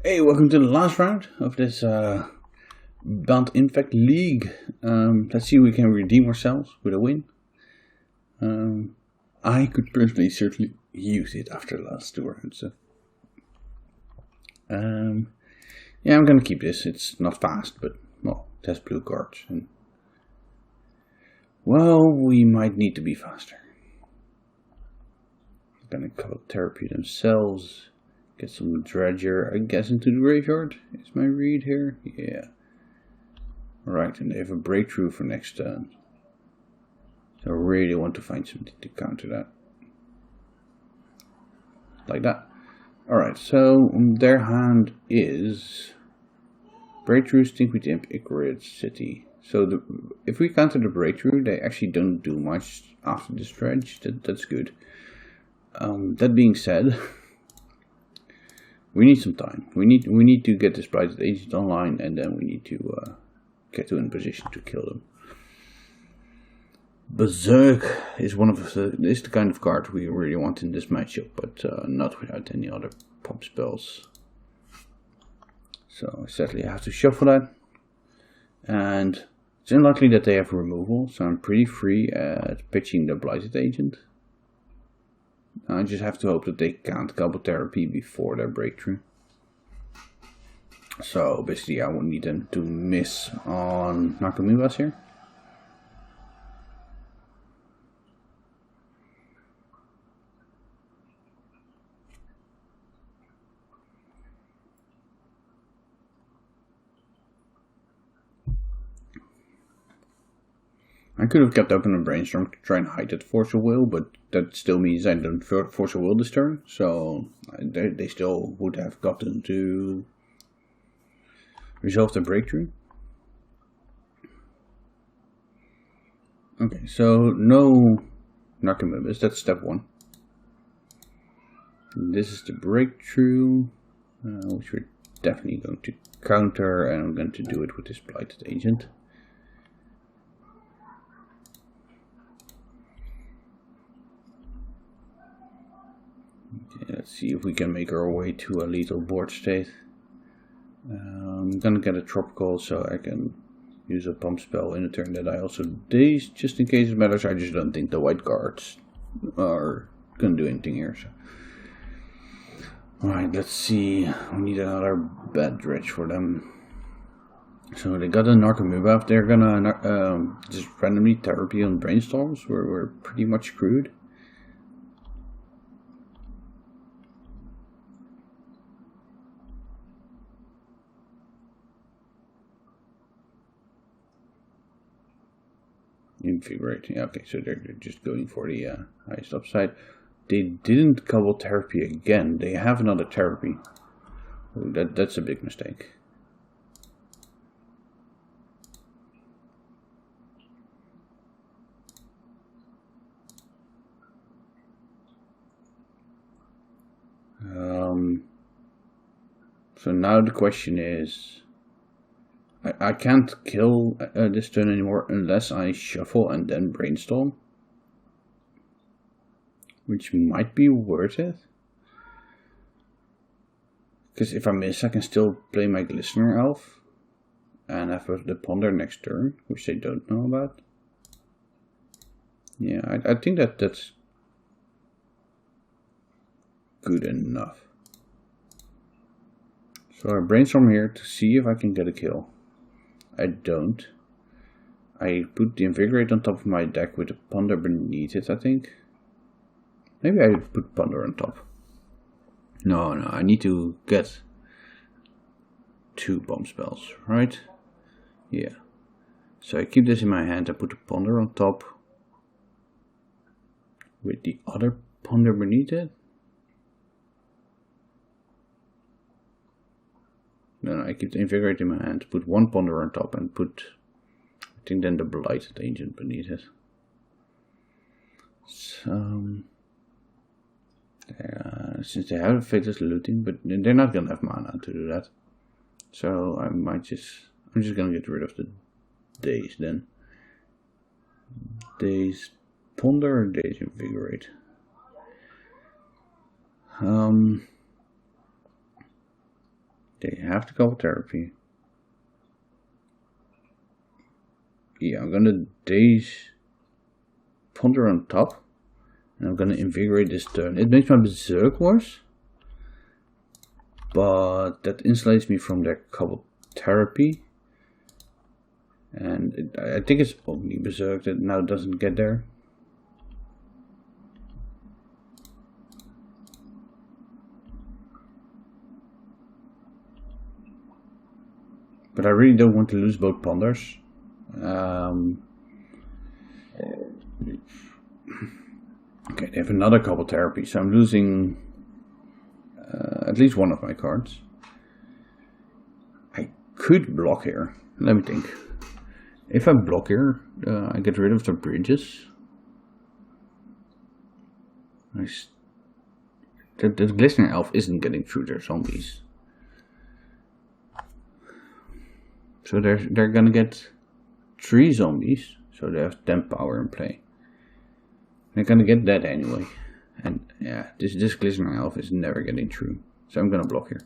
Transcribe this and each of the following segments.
Hey, welcome to the last round of this Bound Infect League. Let's see if we can redeem ourselves with a win. I could personally certainly use it after the last two rounds. So. Yeah, I'm gonna keep this. It's not fast, but well, it has blue cards. And, well, we might need to be faster. I'm gonna call therapy themselves. Get some dredger, I guess, into the graveyard. Is my read here? Yeah. Right, and they have a breakthrough for next turn. So I really want to find something to counter that. Like that. Alright, so their hand is breakthrough, Stinkweed Imp, Icarid, City. So if we counter the breakthrough, they actually don't do much after this dredge. That's good. That being said, we need some time. We need to get this Blighted Agent online, and then we need to get in position to kill them. Berserk is the kind of card we really want in this matchup, but not without any other pop spells. So sadly I have to shuffle that, and it's unlikely that they have removal, so I'm pretty free at pitching the Blighted Agent. I just have to hope that they can't Gobble Therapy before their breakthrough. So basically I will need them to miss on Nakamura's here. I could have kept open a brainstorm to try and hide that Force of Will, but that still means I don't Force of Will this turn, so they still would have gotten to resolve the breakthrough. Okay, so no Nakamura's, that's step one. And this is the breakthrough, which we're definitely going to counter, and I'm going to do it with this Blighted Agent. Okay, let's see if we can make our way to a lethal board state. I'm gonna get a tropical so I can use a pump spell in a turn that I also daze, just in case it matters. I just don't think the white cards are gonna do anything here. So. Alright, let's see. We need another bad dredge for them. So they got a Narcomoeba. If they're gonna just randomly therapy on brainstorms, we're pretty much screwed. Invigorate. Yeah, okay, so they're just going for the highest upside. They didn't Gobble Therapy again. They have another therapy. Ooh, that's a big mistake. So now the question is, I can't kill this turn anymore unless I shuffle and then brainstorm, which might be worth it. Because if I miss, I can still play my Glistener Elf and have the Ponder next turn, which they don't know about. Yeah, I think that's good enough. So I brainstorm here to see if I can get a kill. I don't. I put the Invigorate on top of my deck with the Ponder beneath it, I think. Maybe I put Ponder on top. No, I need to get 2 bomb spells, right? Yeah. So I keep this in my hand, I put the Ponder on top with the other Ponder beneath it. No, I keep the Invigorate in my hand, put 1 Ponder on top and put, I think then the Blighted Agent beneath it. So, since they have a Fatalist Looting, but they're not gonna have mana to do that. So I'm just gonna get rid of the Daze then. Daze Ponder or Daze Invigorate? They have the couple therapy. Yeah, I'm gonna daze Ponder on top. And I'm gonna invigorate this turn. It makes my berserk worse. But that insulates me from their couple therapy. And I think it's only berserk that now doesn't get there. But I really don't want to lose both ponders. Okay, they have another couple therapy, so I'm losing at least one of my cards. I could block here. Let me think. If I block here, I get rid of the bridges. The glistening elf isn't getting through their zombies. So they're gonna get 3 zombies, so they have 10 power in play. They're gonna get that anyway. And yeah, this glistening elf is never getting through. So I'm gonna block here.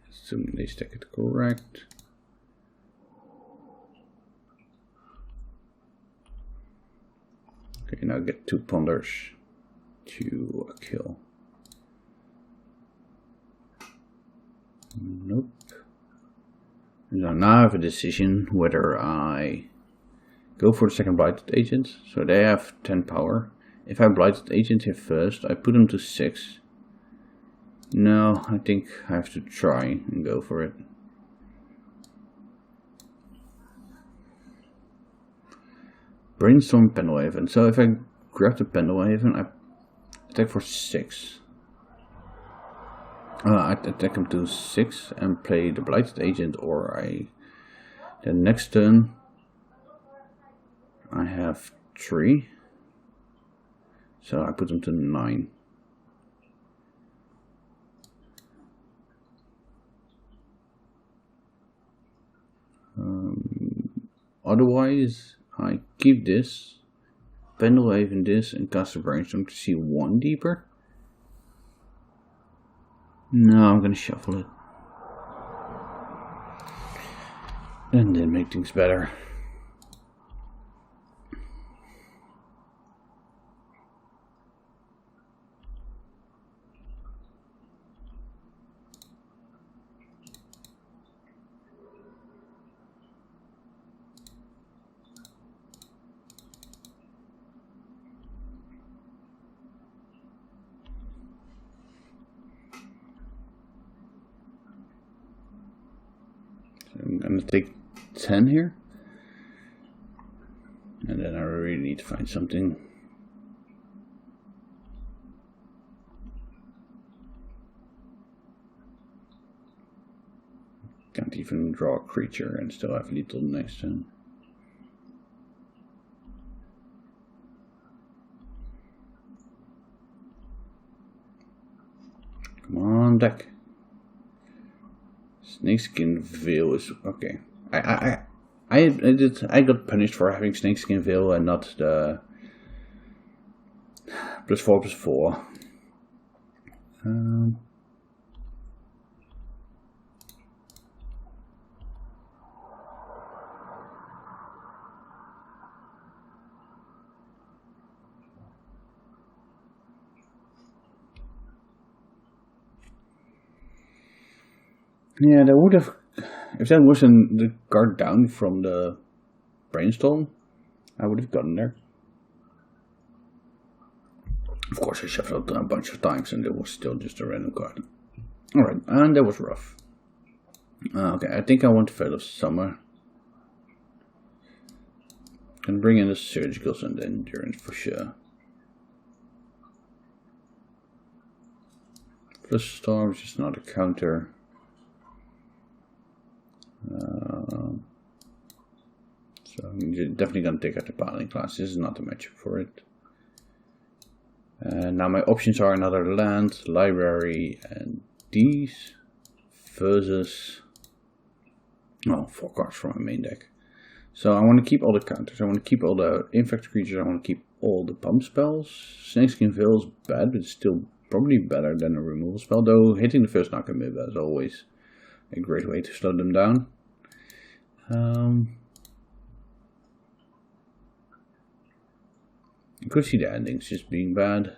Assuming they stack it correct. Okay, now get 2 ponders to a kill. Nope. So now I have a decision whether I go for the second blighted agent. So they have 10 power. If I blighted agent here first, I put them to 6. No, I think I have to try and go for it. Brainstorm Pendlehaven. So if I grab the Pendlehaven, I attack for 6. I attack him to 6 and play the blighted agent, or the next turn I have 3. So I put him to 9. Otherwise, I keep this, Pendlehaven this, and cast a Brainstorm to see 1 deeper. No, I'm gonna shuffle it. And then make things better. I'm gonna take 10 here, and then I really need to find something. Can't even draw a creature and still have lethal next turn. Come on, deck. Snakeskin Veil is okay. I got punished for having Snakeskin Veil and not the +4/+4. Yeah, that would have, if that wasn't the card down from the Brainstorm, I would have gotten there. Of course, I shuffled a bunch of times and it was still just a random card. Alright, and that was rough. Okay, I think I want to Veil of Summer. Can bring in the Surgicals and the Endurance for sure. Plus Storm is just not a counter. So I'm definitely going to take out the Paladin class. This is not the matchup for it. Now my options are another land, library, and these versus 4 cards from my main deck. So I want to keep all the counters. I want to keep all the infect creatures. I want to keep all the pump spells. Snakeskin Veil is bad, but it's still probably better than a removal spell. Though hitting the first Nakamura is always a great way to slow them down. You could see the endings just being bad.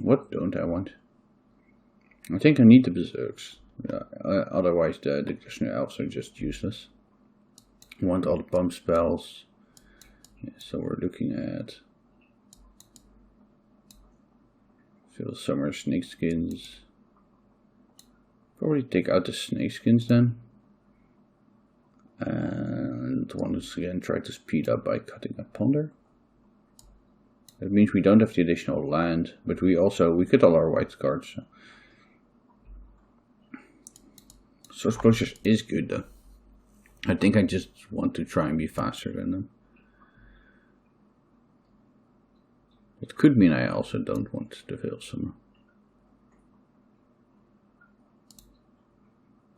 What don't I want? I think I need the Berserks. Otherwise the Dictionary Elves are just useless. I want all the pump spells. Yeah, so we're looking at Phil Summer Snakeskins. Probably take out the Snakeskins then. And once again try to speed up by cutting a Ponder. That means we don't have the additional land, but we cut all our white cards. Source Closures is good though. I think I just want to try and be faster than them. It could mean I also don't want the Veil Summer.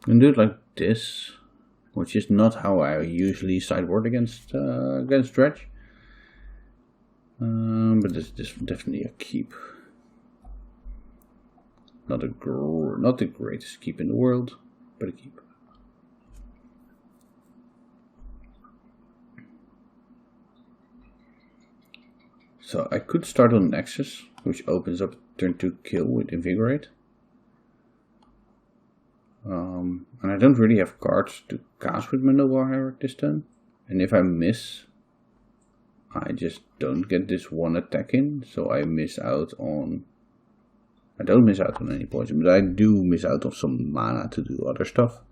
I can do it like this, which is not how I usually sideboard against Dredge. But this is definitely a keep. Not the greatest keep in the world, but a keep. So I could start on Nexus, which opens up turn 2 kill with Invigorate. And I don't really have cards to cast with my Noble Hierarch this turn. And if I miss, I just don't get this one attack in, so I miss out on... I don't miss out on any poison, but I do miss out on some mana to do other stuff.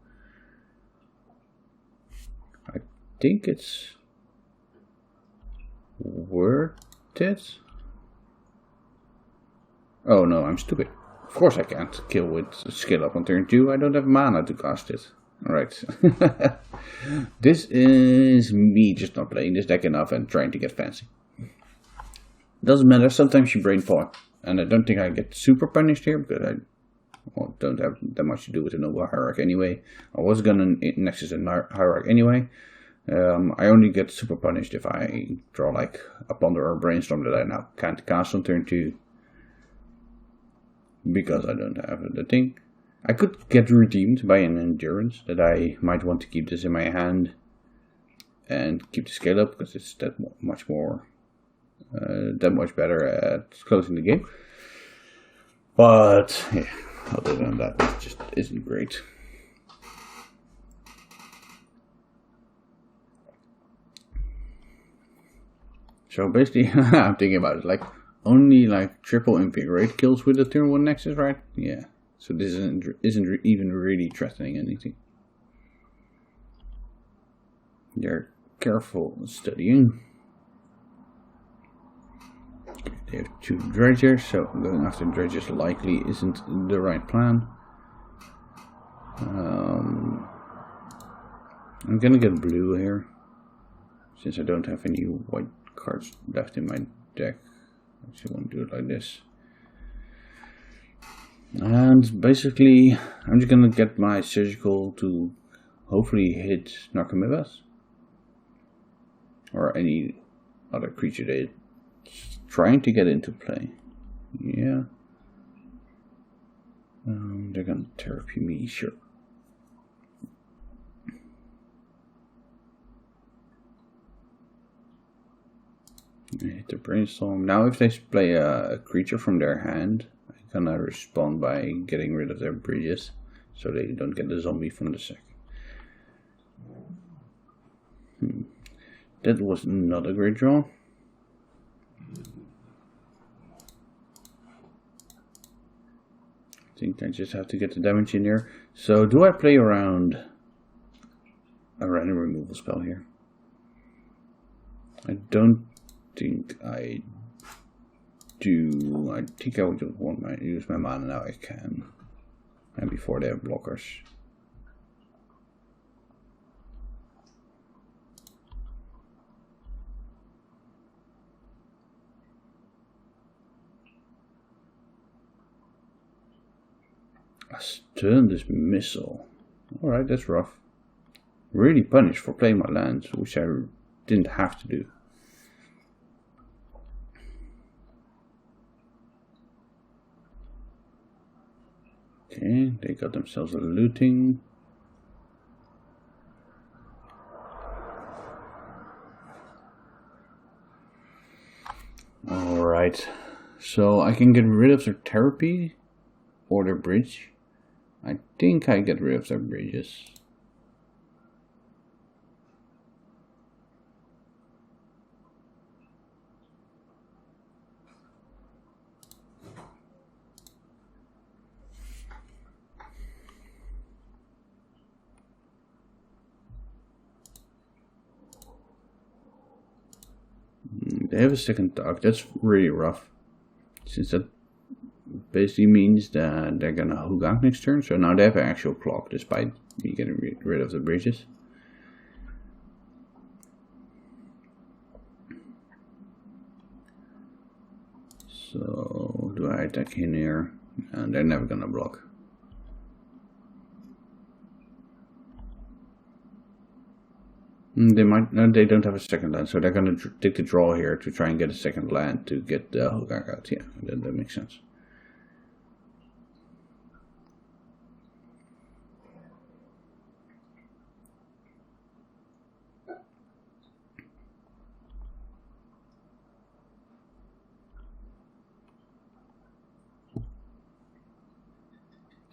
I think it's worth it. Oh no, I'm stupid. Of course I can't kill with skill up on turn 2, I don't have mana to cast it. Alright. This is me just not playing this deck enough and trying to get fancy. Doesn't matter, sometimes you brain fog. And I don't think I get super punished here, because I don't have that much to do with the Noble Hierarch anyway. I was gonna Nexus and Hierarch anyway. I only get super punished if I draw like a Ponder or a Brainstorm that I now can't cast on turn 2. Because I don't have the thing. I could get redeemed by an Endurance, that I might want to keep this in my hand and keep the scale up, because it's that much better at closing the game. But yeah, other than that, it just isn't great. So basically, I'm thinking about it like only like triple Invigorate kills with the turn 1 Nexus, right? Yeah. So this isn't even really threatening anything. They're careful studying. They have 2 Dredgers, so going after Dredgers likely isn't the right plan. I'm gonna get blue here, since I don't have any white cards left in my deck. I actually want to do it like this. And basically, I'm just gonna get my Surgical to hopefully hit Narcomoebas. Or any other creature that's trying to get into play. Yeah. They're gonna therapy me, sure. Hit the Brainstorm. Now if they play a creature from their hand, I'm gonna respond by getting rid of their bridges, so they don't get the zombie from the sack. That was not a great draw. I think I just have to get the damage in here. So do I play around a random removal spell here? I don't think I do. I think I would just want to use my mana now. I can. And before they have blockers. A stun dismissal. Alright, that's rough. Really punished for playing my lands, which I didn't have to do. Okay, they got themselves a looting. Alright, so I can get rid of their therapy or their bridge. I think I get rid of their bridges. They have a second dog. That's really rough, since that basically means that they're gonna hook out next turn. So now they have an actual clock, despite me getting rid of the bridges. So do I attack in here? And they're never gonna block. They might. No, they don't have a second land, so they're gonna take the draw here to try and get a second land to get the Hogak out. Yeah, that makes sense.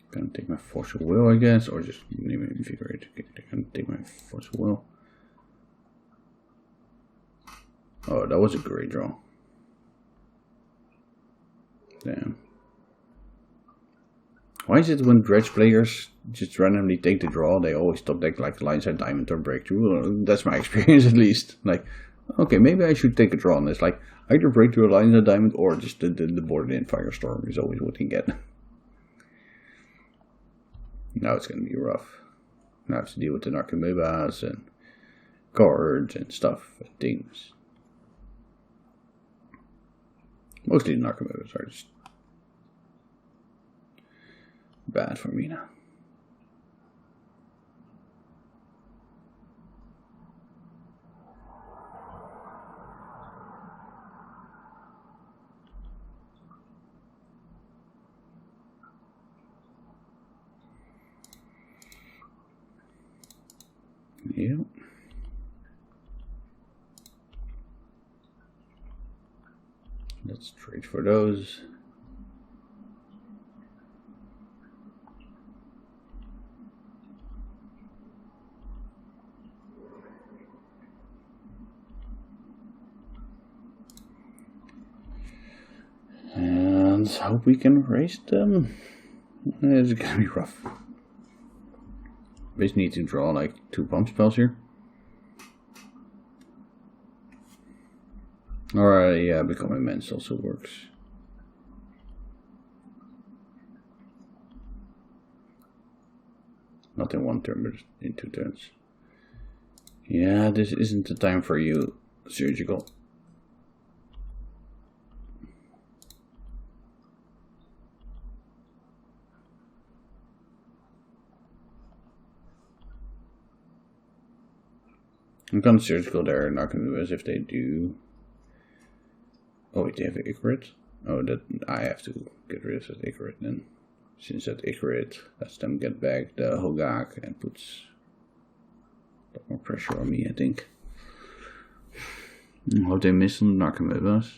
Gonna take my Force of Will, I guess, or just name it Invigorate. Okay, they're gonna take my Force of Will. Oh, that was a great draw. Damn. Why is it when dredge players just randomly take the draw, they always top deck like Lionside Diamond or Breakthrough? Well, that's my experience at least. Like, okay, maybe I should take a draw on this. Like, either Breakthrough or Lionside Diamond or just the boarded in Firestorm is always what you get. Now it's going to be rough. Now I have to deal with the Narcomoebas and cards and stuff and things. Mostly the Narcomoebas are just bad for me now. Yeah. Let's trade for those. And hope we can raise them. It's gonna be rough. We just need to draw like 2 pump spells here. Alright, yeah, Become Immense also works. Not in 1 turn, but in 2 turns. Yeah, this isn't the time for you, Surgical. I'm gonna Surgical there, not gonna do as if they do. Oh wait, they have an Icarid? Oh, that I have to get rid of that Icarid then. Since that Icarid lets them get back the Hogak and puts a lot more pressure on me, I think. I hope they miss on the Narcomoebas.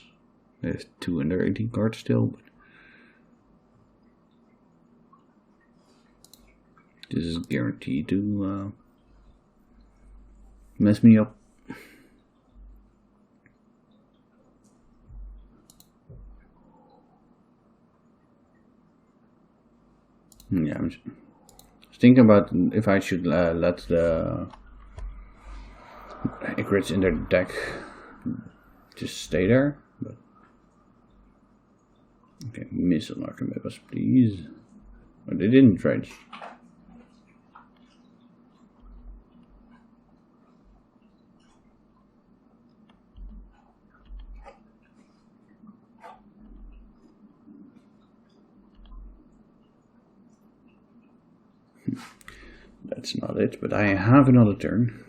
They have 2 in their 18 cards still, but this is guaranteed to mess me up. Yeah, I'm just thinking about if I should let the Icarids in their deck just stay there. But okay, miss on Narcomoebas, please. Oh, they didn't dredge. That's not it, but I have another turn.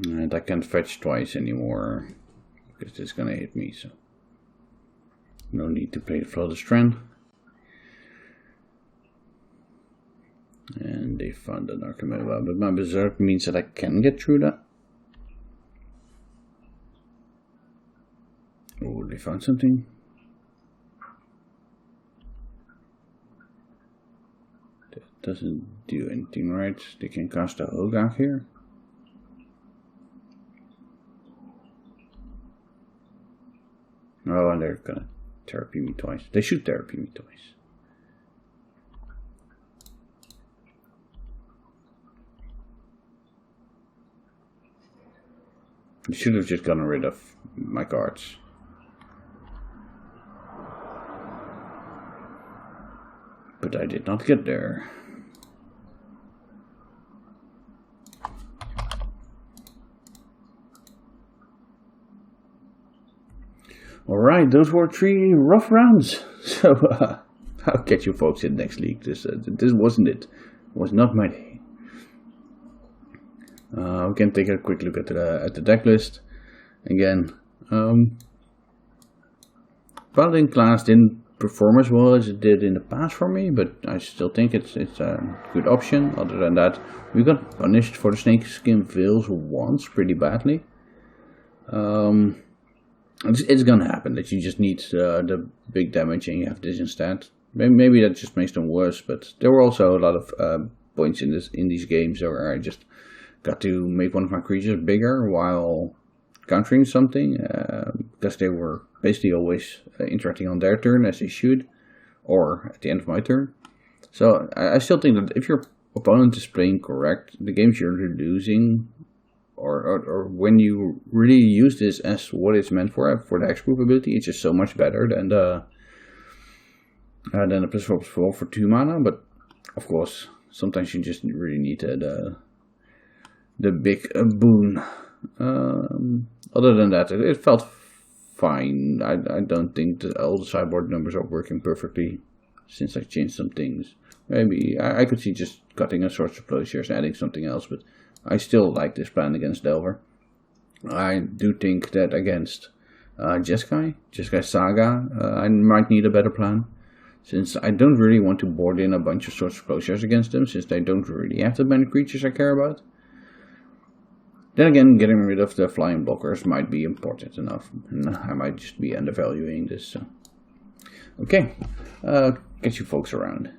And I can't fetch twice anymore, because it's gonna hit me, so no need to play the Flooded Strand. And they found an Archimedes well, but my Berserk means that I can get through that. Oh, they found something. That doesn't do anything right. They can cast a Hogak here. Oh, and they're gonna therapy me twice. They should therapy me twice. I should have just gotten rid of my cards. But I did not get there. Alright, those were 3 rough rounds. So, I'll catch you folks in next league. This wasn't it. It was not my day. We can take a quick look at the deck list. Again, Paladin class didn't perform as well as it did in the past for me, but I still think it's a good option. Other than that, we got punished for the Snakeskin Veils once pretty badly. It's gonna happen that you just need the big damage and you have this instead. Maybe that just makes them worse, but there were also a lot of points in these games where I just got to make one of my creatures bigger while countering something, because they were basically always interacting on their turn as they should, or at the end of my turn. So I still think that if your opponent is playing correct, the games you're losing, or when you really use this as what it's meant for the Hexproof ability, it's just so much better than the +4/+4 for 2 mana. But of course, sometimes you just really need the big boon. Other than that, it felt fine. I don't think that all the sideboard numbers are working perfectly since I changed some things. Maybe I could see just cutting a Sorcerer's Plowshares and adding something else, but I still like this plan against Delver. I do think that against Jeskai Saga, I might need a better plan, since I don't really want to board in a bunch of Sorcerer's Plowshares against them, since they don't really have that many creatures I care about. Then again, getting rid of the flying blockers might be important enough, and I might just be undervaluing this. So. Okay, catch you folks around.